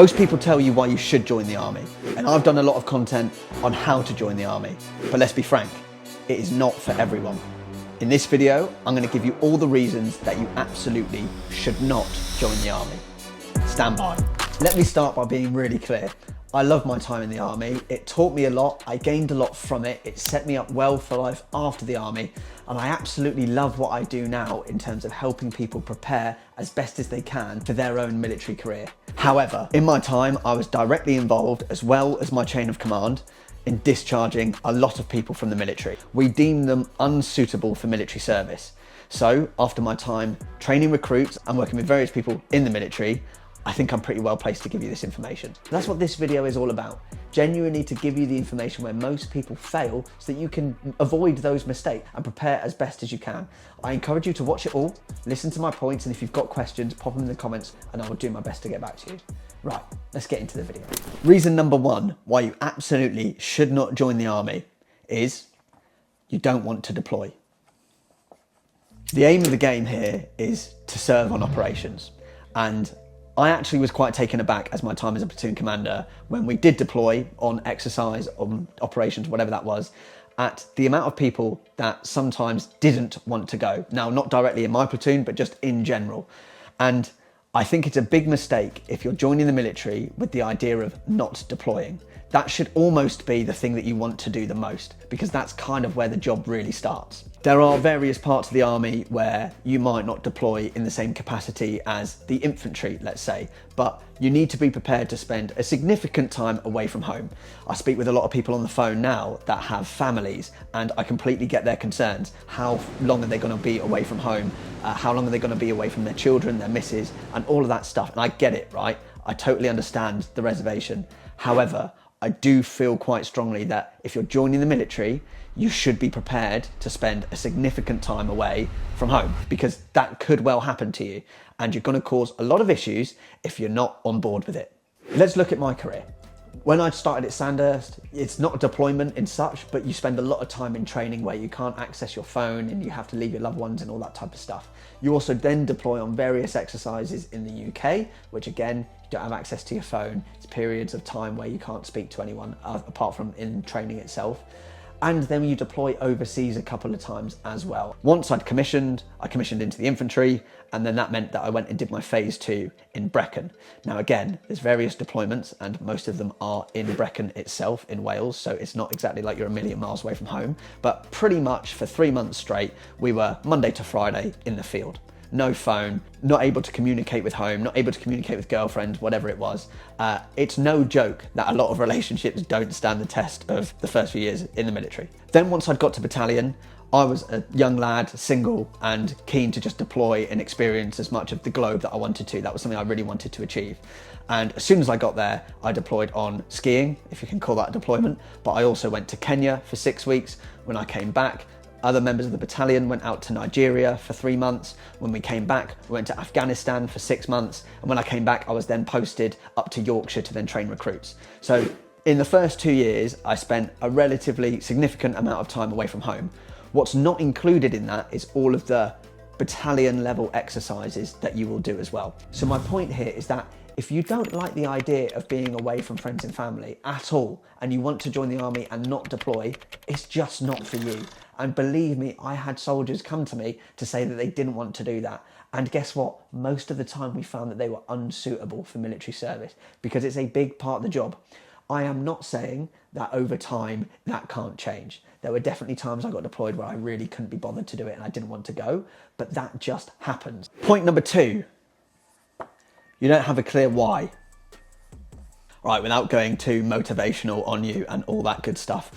Most people tell you why you should join the army, and I've done a lot of content on how to join the army, but let's be frank, it is not for everyone. In this video, I'm going to give you all the reasons that you absolutely should not join the army. Stand by. Let me start by being really clear. I love my time in the army. It taught me a lot. I gained a lot from it. It set me up well for life after the army. And I absolutely love what I do now in terms of helping people prepare as best as they can for their own military career. However, in my time, I was directly involved, as well as my chain of command, in discharging a lot of people from the military. We deemed them unsuitable for military service. So after my time training recruits and working with various people in the military, I think I'm pretty well placed to give you this information. That's what this video is all about. Genuinely to give you the information where most people fail so that you can avoid those mistakes and prepare as best as you can. I encourage you to watch it all, listen to my points, and if you've got questions, pop them in the comments and I will do my best to get back to you. Right, let's get into the video. Reason number one why you absolutely should not join the army is you don't want to deploy. The aim of the game here is to serve on operations, and I actually was quite taken aback as my time as a platoon commander when we did deploy on exercise, on operations, whatever that was, at the amount of people that sometimes didn't want to go. Now, not directly in my platoon, but just in general. And I think it's a big mistake if you're joining the military with the idea of not deploying. That should almost be the thing that you want to do the most, because that's kind of where the job really starts. There are various parts of the army where you might not deploy in the same capacity as the infantry, let's say, but you need to be prepared to spend a significant time away from home. I speak with a lot of people on the phone now that have families, and I completely get their concerns. How long are they going to be away from home? How long are they going to be away from their children, their missus, and all of that stuff? And I get it, right? I totally understand the reservation. However, I do feel quite strongly that if you're joining the military, you should be prepared to spend a significant time away from home, because that could well happen to you and you're going to cause a lot of issues if you're not on board with it. Let's look at my career. When I started at Sandhurst, it's not a deployment in such, but you spend a lot of time in training where you can't access your phone and you have to leave your loved ones and all that type of stuff. You also then deploy on various exercises in the UK, which again, you don't have access to your phone. It's periods of time where you can't speak to anyone apart from in training itself. And then you deploy overseas a couple of times as well. Once I commissioned into the infantry, and then that meant that I went and did my phase 2 in Brecon. Now again, there's various deployments and most of them are in Brecon itself in Wales, so it's not exactly like you're a million miles away from home, but pretty much for 3 months straight, we were Monday to Friday in the field. No phone, not able to communicate with home, not able to communicate with girlfriends, whatever it was. It's no joke that a lot of relationships don't stand the test of the first few years in the military. Then once I'd got to battalion, I was a young lad, single, and keen to just deploy and experience as much of the globe that I wanted to. That was something I really wanted to achieve. And as soon as I got there, I deployed on skiing, if you can call that a deployment, but I also went to Kenya for 6 weeks. When I came back, other members of the battalion went out to Nigeria for 3 months. When we came back, we went to Afghanistan for 6 months. And when I came back, I was then posted up to Yorkshire to then train recruits. So in the first 2 years, I spent a relatively significant amount of time away from home. What's not included in that is all of the battalion level exercises that you will do as well. So my point here is that if you don't like the idea of being away from friends and family at all, and you want to join the army and not deploy, it's just not for you. And believe me, I had soldiers come to me to say that they didn't want to do that. And guess what? Most of the time we found that they were unsuitable for military service because it's a big part of the job. I am not saying that over time that can't change. There were definitely times I got deployed where I really couldn't be bothered to do it and I didn't want to go, but that just happens. Point number 2, you don't have a clear why. Right, without going too motivational on you and all that good stuff.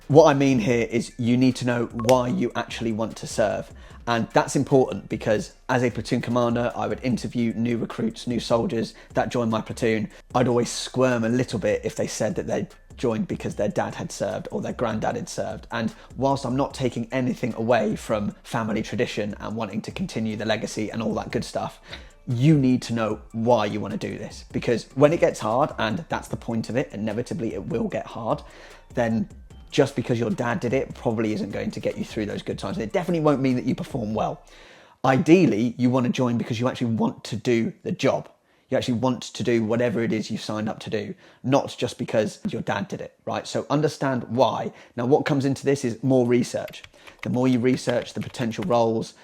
What I mean here is you need to know why you actually want to serve. And that's important because as a platoon commander, I would interview new recruits, new soldiers that joined my platoon. I'd always squirm a little bit if they said that they'd joined because their dad had served or their granddad had served. And whilst I'm not taking anything away from family tradition and wanting to continue the legacy and all that good stuff, you need to know why you want to do this. Because when it gets hard, and that's the point of it, inevitably it will get hard, then just because your dad did it probably isn't going to get you through those good times. And it definitely won't mean that you perform well. Ideally, you want to join because you actually want to do the job. You actually want to do whatever it is you signed up to do, not just because your dad did it, right? So understand why. Now, what comes into this is more research. The more you research the potential roles,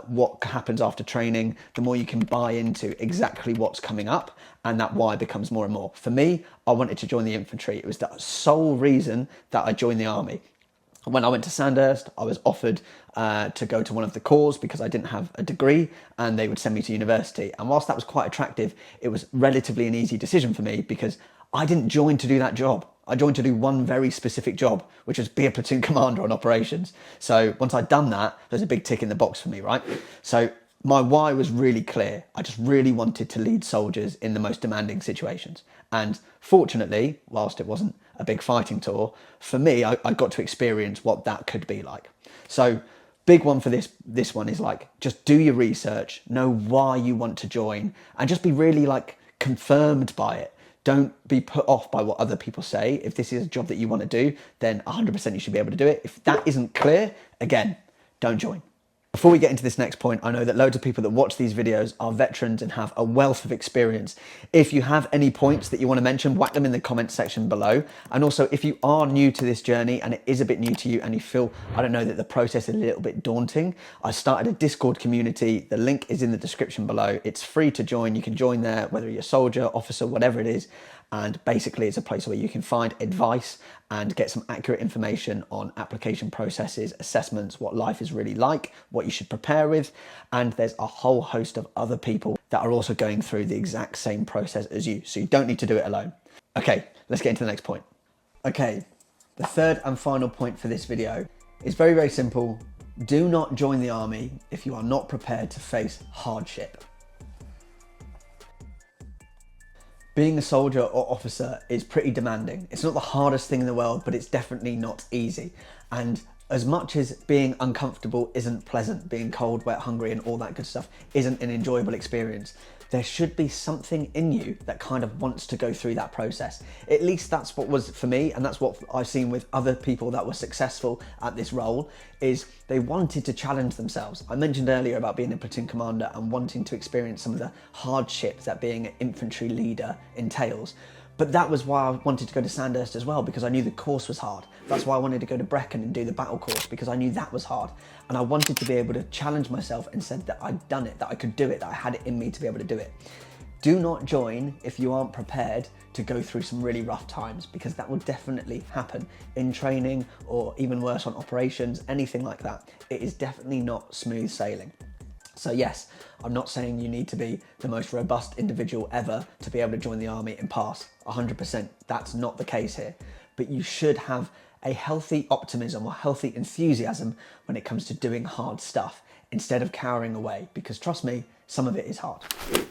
what happens after training, the more you can buy into exactly what's coming up, and that why becomes more and more. For me, I wanted to join the infantry. It was the sole reason that I joined the army. When I went to Sandhurst, I was offered to go to one of the corps because I didn't have a degree, and they would send me to university. And whilst that was quite attractive, it was relatively an easy decision for me because I didn't join to do that job. I joined to do one very specific job, which was be a platoon commander on operations. So once I'd done that, there's a big tick in the box for me, right? So my why was really clear. I just really wanted to lead soldiers in the most demanding situations. And fortunately, whilst it wasn't a big fighting tour, for me, I got to experience what that could be like. So big one for this one is like, just do your research, know why you want to join, and just be really like confirmed by it. Don't be put off by what other people say. If this is a job that you want to do, then 100% you should be able to do it. If that isn't clear, again, don't join. Before we get into this next point, I know that loads of people that watch these videos are veterans and have a wealth of experience. If you have any points that you want to mention, whack them in the comments section below. And also, if you are new to this journey and it is a bit new to you and you feel, I don't know, that the process is a little bit daunting, I started a Discord community. The link is in the description below. It's free to join. You can join there, whether you're a soldier, officer, whatever it is. And basically it's a place where you can find advice and get some accurate information on application processes, assessments, what life is really like, what you should prepare with. And there's a whole host of other people that are also going through the exact same process as you. So you don't need to do it alone. Okay, let's get into the next point. Okay, the third and final point for this video is very, very simple. Do not join the army if you are not prepared to face hardship. Being a soldier or officer is pretty demanding. It's not the hardest thing in the world, but it's definitely not easy. And as much as being uncomfortable isn't pleasant, being cold, wet, hungry, and all that good stuff isn't an enjoyable experience, there should be something in you that kind of wants to go through that process. At least that's what was for me, and that's what I've seen with other people that were successful at this role, is they wanted to challenge themselves. I mentioned earlier about being a platoon commander and wanting to experience some of the hardships that being an infantry leader entails. But that was why I wanted to go to Sandhurst as well, because I knew the course was hard. That's why I wanted to go to Brecon and do the battle course, because I knew that was hard. And I wanted to be able to challenge myself and said that I'd done it, that I could do it, that I had it in me to be able to do it. Do not join if you aren't prepared to go through some really rough times, because that will definitely happen in training or even worse on operations, anything like that. It is definitely not smooth sailing. So yes, I'm not saying you need to be the most robust individual ever to be able to join the army and pass 100%. That's not the case here. But you should have a healthy optimism or healthy enthusiasm when it comes to doing hard stuff instead of cowering away, because trust me, some of it is hard.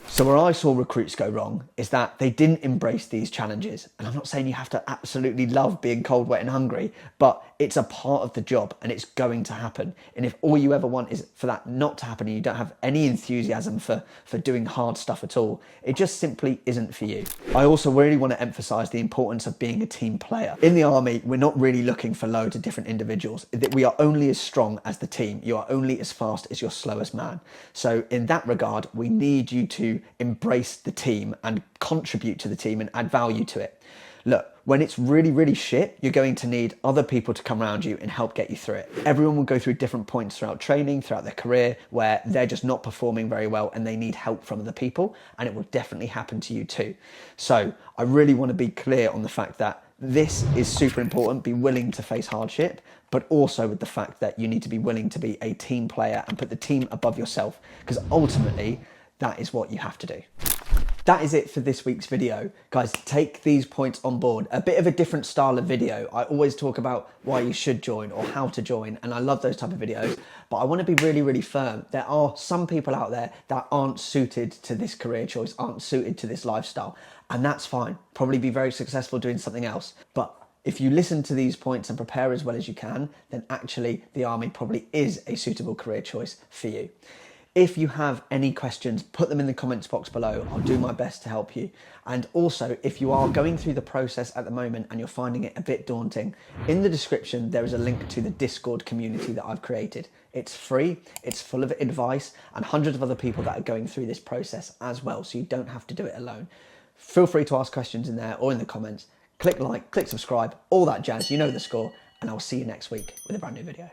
So where I saw recruits go wrong is that they didn't embrace these challenges. And I'm not saying you have to absolutely love being cold, wet and hungry, but it's a part of the job and it's going to happen. And if all you ever want is for that not to happen and you don't have any enthusiasm for doing hard stuff at all, it just simply isn't for you. I also really want to emphasize the importance of being a team player. In the army, we're not really looking for loads of different individuals. We are only as strong as the team. You are only as fast as your slowest man. So in that regard, we need you to embrace the team and contribute to the team and add value to it. Look, when it's really, really shit, you're going to need other people to come around you and help get you through it. Everyone will go through different points throughout training, throughout their career, where they're just not performing very well and they need help from other people, and it will definitely happen to you too. So I really want to be clear on the fact that this is super important. Be willing to face hardship, but also with the fact that you need to be willing to be a team player and put the team above yourself, because ultimately that is what you have to do. That is it for this week's video. Guys, take these points on board. A bit of a different style of video. I always talk about why you should join or how to join, and I love those type of videos, but I want to be really, really firm. There are some people out there that aren't suited to this career choice, aren't suited to this lifestyle, and that's fine. Probably be very successful doing something else. But if you listen to these points and prepare as well as you can, then actually the army probably is a suitable career choice for you. If you have any questions, put them in the comments box below. I'll do my best to help you. And also, if you are going through the process at the moment and you're finding it a bit daunting, in the description there is a link to the Discord community that I've created. It's free, it's full of advice and hundreds of other people that are going through this process as well, so you don't have to do it alone. Feel free to ask questions in there or in the comments. Click like, click subscribe, all that jazz, you know the score, and I'll see you next week with a brand new video.